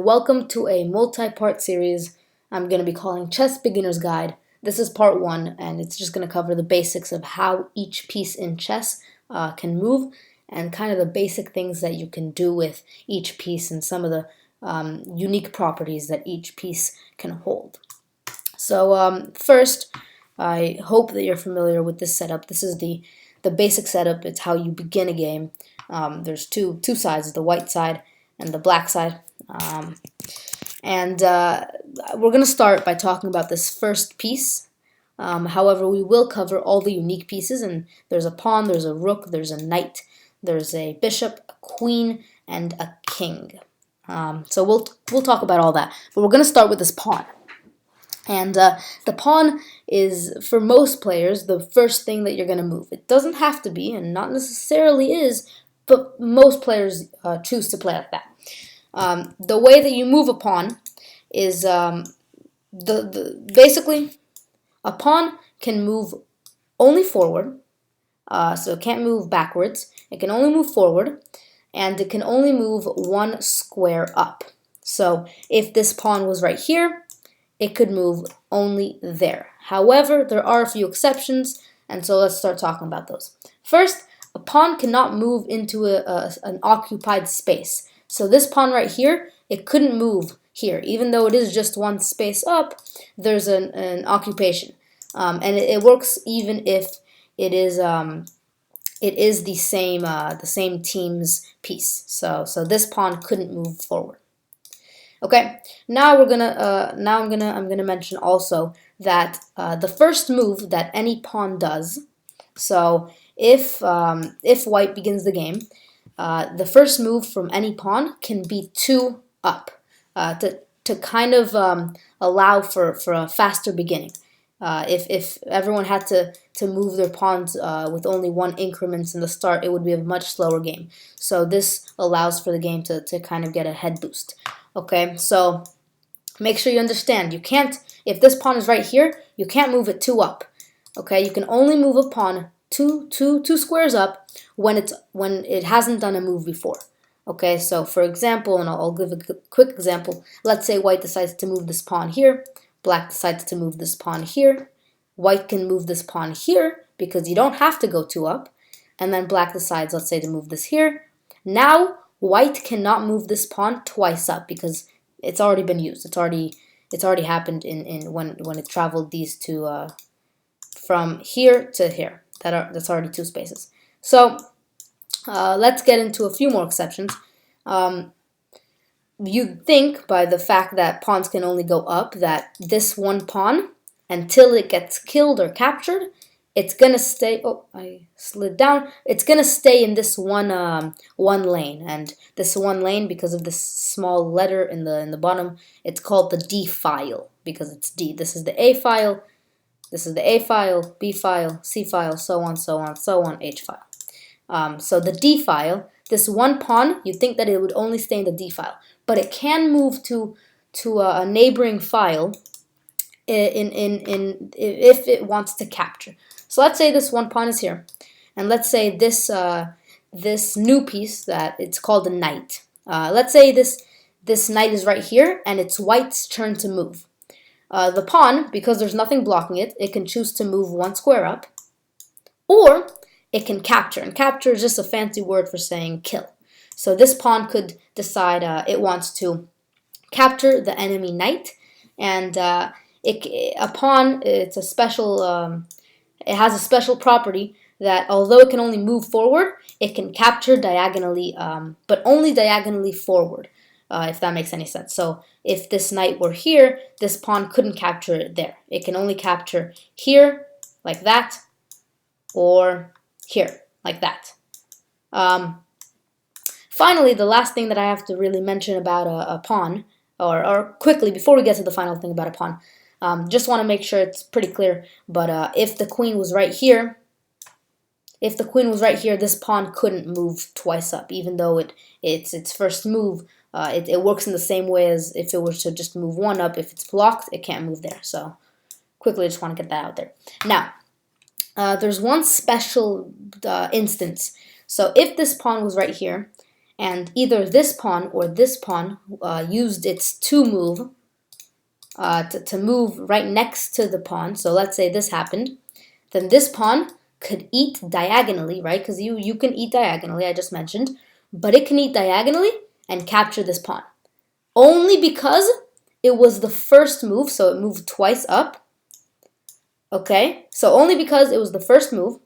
Welcome to a multi-part series I'm going to be calling Chess Beginner's Guide. This is part one, and it's just going to cover the basics of how each piece in chess can move and kind of the basic things that you can do with each piece and some of the unique properties that each piece can hold. So first, I hope that you're familiar with this setup. This is the basic setup. It's how you begin a game. There's two sides, the white side and the black side. We're going to start by talking about this first piece. However, we will cover all the unique pieces, and there's a pawn, there's a rook, there's a knight, there's a bishop, a queen, and a king. So we'll talk about all that, but we're going to start with this pawn. And the pawn is, for most players, the first thing that you're going to move. It doesn't have to be, and not necessarily is, but most players choose to play like that. The way that you move a pawn is basically a pawn can move only forward, so it can't move backwards. It can only move forward, and it can only move one square up. So if this pawn was right here, it could move only there. However, there are a few exceptions, and so let's start talking about those. First, a pawn cannot move into an occupied space. So this pawn right here, it couldn't move here. Even though it is just one space up, there's an occupation. And it works even if it is the same team's piece. So this pawn couldn't move forward. Okay, now I'm gonna mention also that the first move that any pawn does. So if white begins the game, the first move from any pawn can be 2 up to kind of allow for a faster beginning. If everyone had to move their pawns with only 1 increments in the start, it would be a much slower game. So this allows for the game to kind of get a head boost. Okay, so make sure you understand. You can't, if this pawn is right here, you can't move it 2 up. Okay, you can only move a pawn two squares up when it hasn't done a move before. Okay, so for example, and I'll give a quick example. Let's say white decides to move this pawn here. Black decides to move this pawn here. White can move this pawn here because you don't have to go 2 up. And then black decides, let's say, to move this here. Now white cannot move this pawn twice up because it's already been used. It's already happened in when it traveled these two from here to here. That's already 2 spaces. So let's get into a few more exceptions. You'd think by the fact that pawns can only go up that this one pawn, until it gets killed or captured, it's gonna stay. Oh, I slid down. It's gonna stay in this one lane, and this one lane, because of this small letter in the bottom, it's called the D file because it's D. This is the A file. This is the A file, B file, C file, so on, so on, so on, H file. So the D file, this one pawn, you'd think that it would only stay in the D file, but it can move to a neighboring file if it wants to capture. So let's say this one pawn is here, and let's say this new piece that it's called a knight. Let's say this knight is right here, and it's white's turn to move. The pawn, because there's nothing blocking it, it can choose to move 1 square up, or it can capture. And capture is just a fancy word for saying kill. So this pawn could decide it wants to capture the enemy knight, and a pawn, it's a special. It has a special property that although it can only move forward, it can capture diagonally, but only diagonally forward. If that makes any sense. So if this knight were here, this pawn couldn't capture it there. It can only capture here, like that, or here, like that. Finally, the last thing that I have to really mention about a pawn, or quickly, before we get to the final thing about a pawn, just want to make sure it's pretty clear, but if the queen was right here, this pawn couldn't move twice up, even though its first move. It works in the same way as if it were to just move 1 up. If it's blocked, it can't move there. So quickly, I just want to get that out there. Now, there's one special instance. So if this pawn was right here, and either this pawn or this pawn used its 2 move to move right next to the pawn, so let's say this happened, then this pawn could eat diagonally, right? Because you can eat diagonally, I just mentioned, but it can eat diagonally and capture this pawn. Only because it was the first move, so it moved twice up. Okay, so only because it was the first move.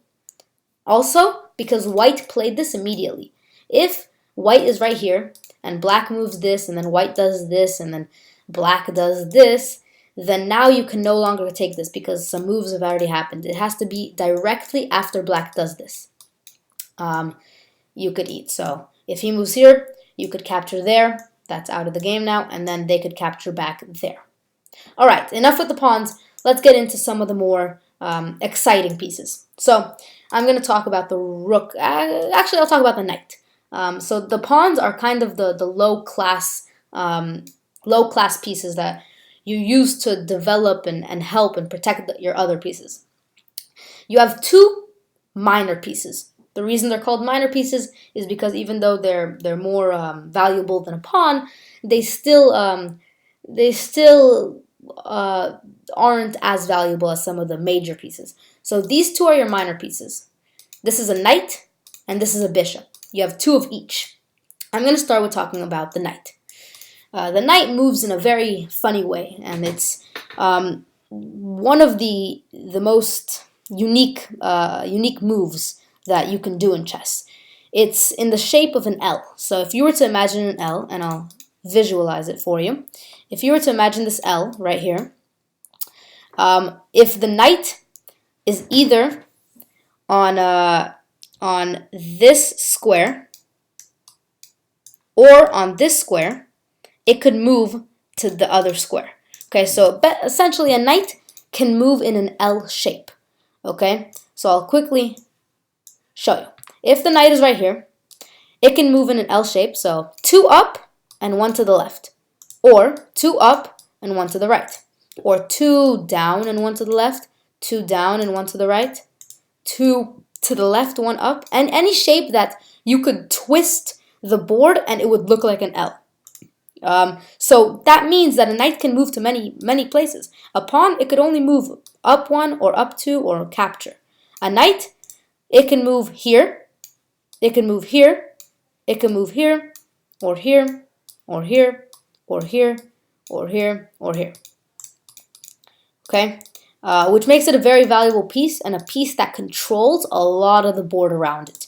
Also, because white played this immediately. If white is right here, and black moves this, and then white does this, and then black does this, then now you can no longer take this because some moves have already happened. It has to be directly after black does this. You could eat. So if he moves here, you could capture there. That's out of the game now, and then they could capture back there. All right, enough with the pawns. Let's get into some of the more exciting pieces. So I'm going to talk about the rook. Actually, I'll talk about the knight. So the pawns are kind of the low class pieces that you use to develop and help and protect your other pieces. You have 2 minor pieces. The reason they're called minor pieces is because even though they're more valuable than a pawn, they still aren't as valuable as some of the major pieces. So these 2 are your minor pieces. This is a knight and this is a bishop. You have 2 of each. I'm going to start with talking about the knight. The knight moves in a very funny way, and it's one of the most unique moves that you can do in chess. It's in the shape of an L. So if you were to imagine an L, and I'll visualize it for you. If you were to imagine this L right here, if the knight is either on this square or on this square, it could move to the other square. Okay, so essentially a knight can move in an L shape. Okay, so I'll quickly show you. If the knight is right here, it can move in an L shape, so 2 up and 1 to the left, or 2 up and 1 to the right, or 2 down and 1 to the left, 2 down and 1 to the right, 2 to the left, 1 up, and any shape that you could twist the board and it would look like an L. So that means that a knight can move to many places. A pawn, it could only move up 1 or up 2 or capture. A knight, it can move here, it can move here, it can move here, or here, or here, or here, or here, or here. Okay, which makes it a very valuable piece and a piece that controls a lot of the board around it.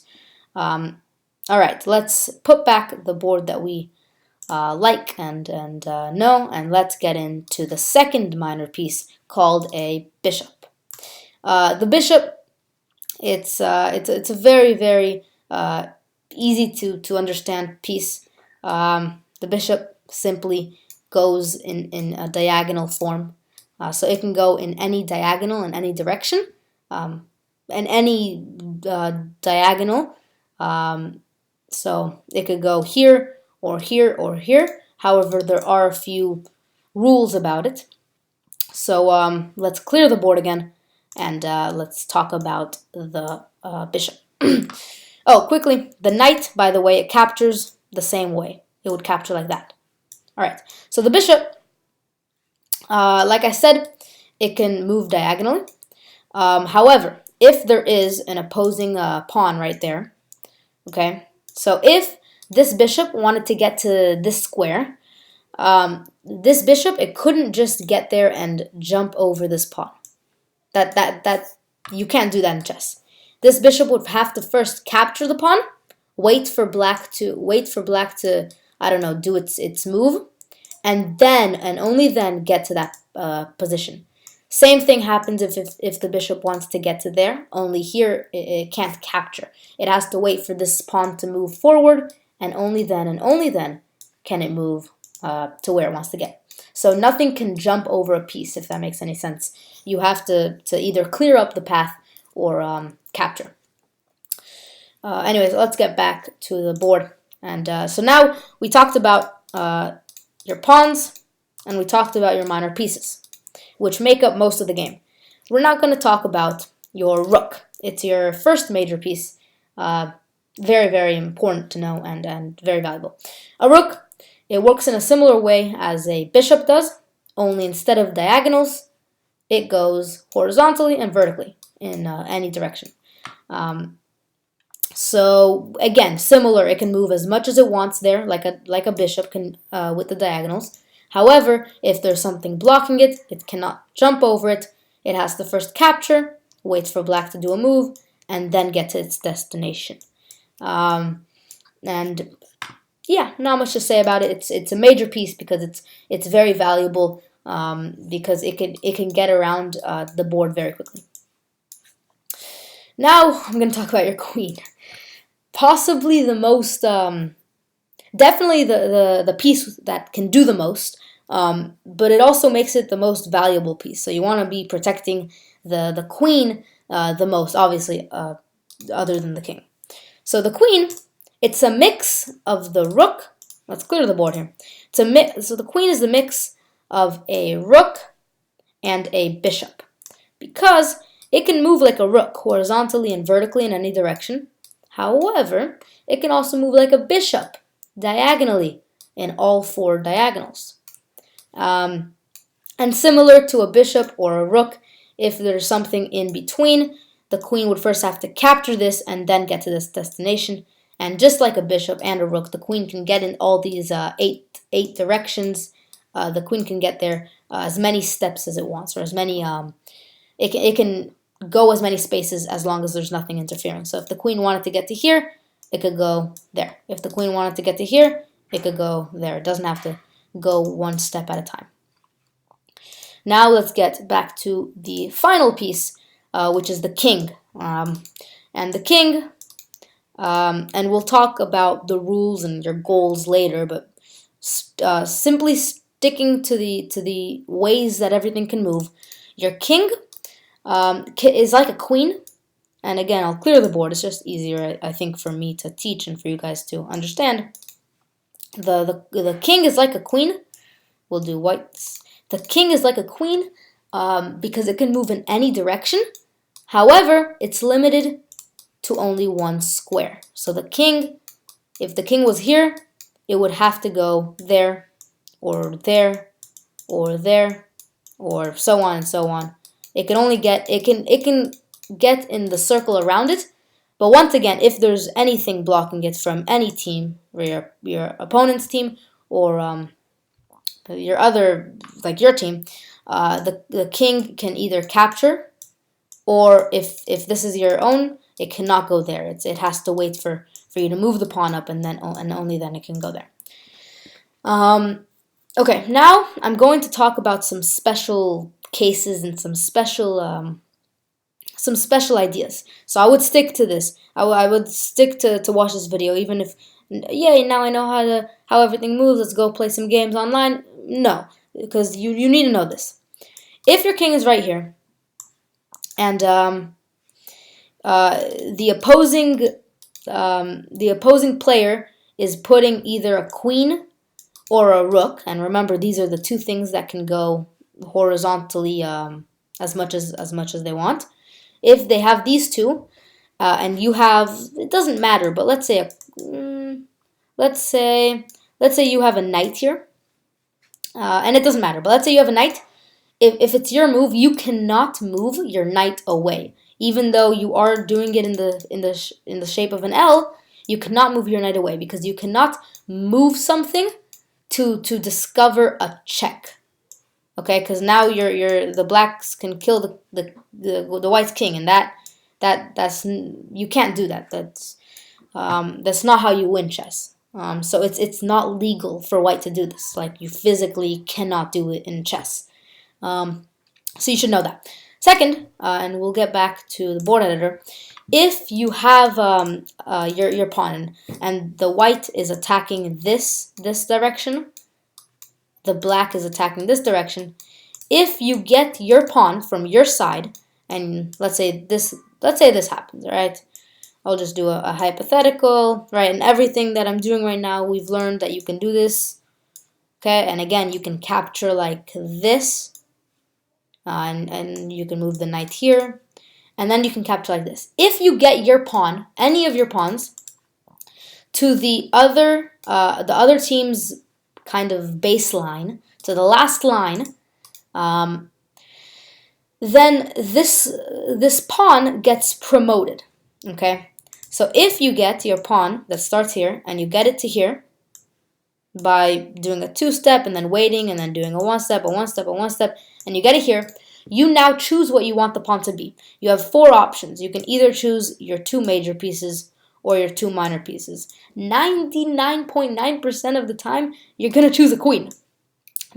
All right, let's put back the board that we like and know, and let's get into the second minor piece called a bishop. The bishop, it's a very easy to understand piece. The bishop simply goes in a diagonal form, so it can go in any diagonal in any direction, and any diagonal. So it could go here or here or here. However, there are a few rules about it. So let's clear the board again, and let's talk about the bishop. Oh, quickly, the knight, by the way, it captures the same way. It would capture like that. All right, so the bishop, like I said, it can move diagonally. However, if there is an opposing pawn right there, okay, so if this bishop wanted to get to this square, this bishop, it couldn't just get there and jump over this pawn. That you can't do that in chess. This bishop would have to first capture the pawn, wait for black to I don't know, do its move, and then and only then get to that position. Same thing happens if the bishop wants to get to there, only here it can't capture. It has to wait for this pawn to move forward, and only then can it move to where it wants to get. So nothing can jump over a piece, if that makes any sense. You have to either clear up the path or capture. Anyways, let's get back to the board. And so now we talked about your pawns, and we talked about your minor pieces, which make up most of the game. We're not going to talk about your rook. It's your first major piece. Very, very important to know and very valuable. A rook, it works in a similar way as a bishop does, only instead of diagonals, it goes horizontally and vertically in any direction. So again, similar, it can move as much as it wants there, like a bishop can with the diagonals. However, if there's something blocking it, it cannot jump over it. It has to first capture, waits for black to do a move, and then get to its destination. And yeah, not much to say about it. It's a major piece because it's very valuable because it can get around the board very quickly. Now I'm going to talk about your queen. Possibly the most, definitely the piece that can do the most, but it also makes it the most valuable piece. So you want to be protecting the queen the most, obviously, other than the king. So the queen, it's a mix of the rook. Let's clear the board here. It's a mix. So the queen is the mix of a rook and a bishop, because it can move like a rook horizontally and vertically in any direction. However, it can also move like a bishop diagonally in all four diagonals. And similar to a bishop or a rook, if there's something in between, the queen would first have to capture this and then get to this destination. And just like a bishop and a rook, the queen can get in all these eight directions. The queen can get there as many steps as it wants, or as many. It can go as many spaces as long as there's nothing interfering. So if the queen wanted to get to here, it could go there. If the queen wanted to get to here, it could go there. It doesn't have to go one step at a time. Now let's get back to the final piece, which is the king. And the king, and we'll talk about the rules and your goals later, but simply sticking to the ways that everything can move. Your king is like a queen, and again, I'll clear the board. It's just easier, I think, for me to teach and for you guys to understand. The king is like a queen. We'll do whites. The king is like a queen because it can move in any direction. However, it's limited to only one square. So the king, if the king was here, it would have to go there, or there, or there, or so on and so on. It can only get it can get in the circle around it. But once again, if there's anything blocking it from any team, or your opponent's team, or your other, like your team, the king can either capture, or if this is your own, it cannot go there. It has to wait for you to move the pawn up, and only then it can go there. Okay, now I'm going to talk about some special cases and some special ideas. So I would stick to this. I would stick to watch this video, even if, yay, now I know how everything moves. Let's go play some games online. No, because you need to know this. If your king is right here, and the opposing player is putting either a queen or a rook, and remember, these are the two things that can go horizontally as much as they want. If they have these two, and you have, it doesn't matter, but let's say you have a knight here, and it doesn't matter, but let's say you have a knight. If it's your move, you cannot move your knight away, even though you are doing it in the shape of an L. You cannot move your knight away because you cannot move something to discover a check. Okay, because now the blacks can kill the white's king, and that's you can't do that. That's not how you win chess. So it's not legal for white to do this. Like, you physically cannot do it in chess. So you should know that. Second, and we'll get back to the board editor. If you have your pawn and the white is attacking this direction, the black is attacking this direction. If you get your pawn from your side, and let's say this happens, right? I'll just do a hypothetical, right? And everything that I'm doing right now, we've learned that you can do this. Okay, and again, you can capture like this, and you can move the knight here, and then you can capture like this. If you get your pawn, any of your pawns, to the other team's kind of baseline, to the last line, then this pawn gets promoted. Okay, so if you get your pawn that starts here and you get it to here by doing a two-step and then waiting and then doing a one-step, a one-step, a one-step, and you get it here, you now choose what you want the pawn to be. You have four options. You can either choose your two major pieces or your two minor pieces. 99.9% of the time, you're going to choose a queen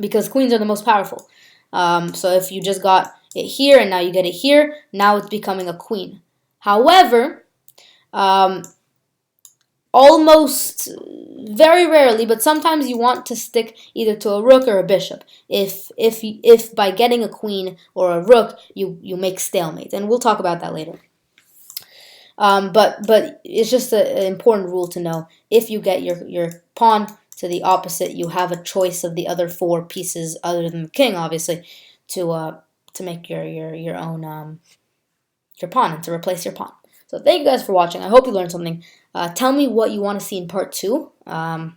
because queens are the most powerful. So if you just got it here and now you get it here, now it's becoming a queen. However, almost very rarely, but sometimes you want to stick either to a rook or a bishop. If by getting a queen or a rook you make stalemate, and we'll talk about that later. But it's just an important rule to know. If you get your pawn to the opposite, you have a choice of the other four pieces other than the king, obviously, to make your own your pawn and to replace your pawn. So thank you guys for watching. I hope you learned something. Tell me what you want to see in part 2. And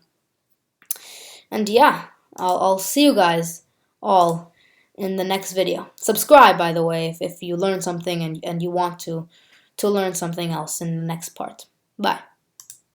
yeah, I'll see you guys all in the next video. Subscribe, by the way, if you learned something and you want to learn something else in the next part. Bye.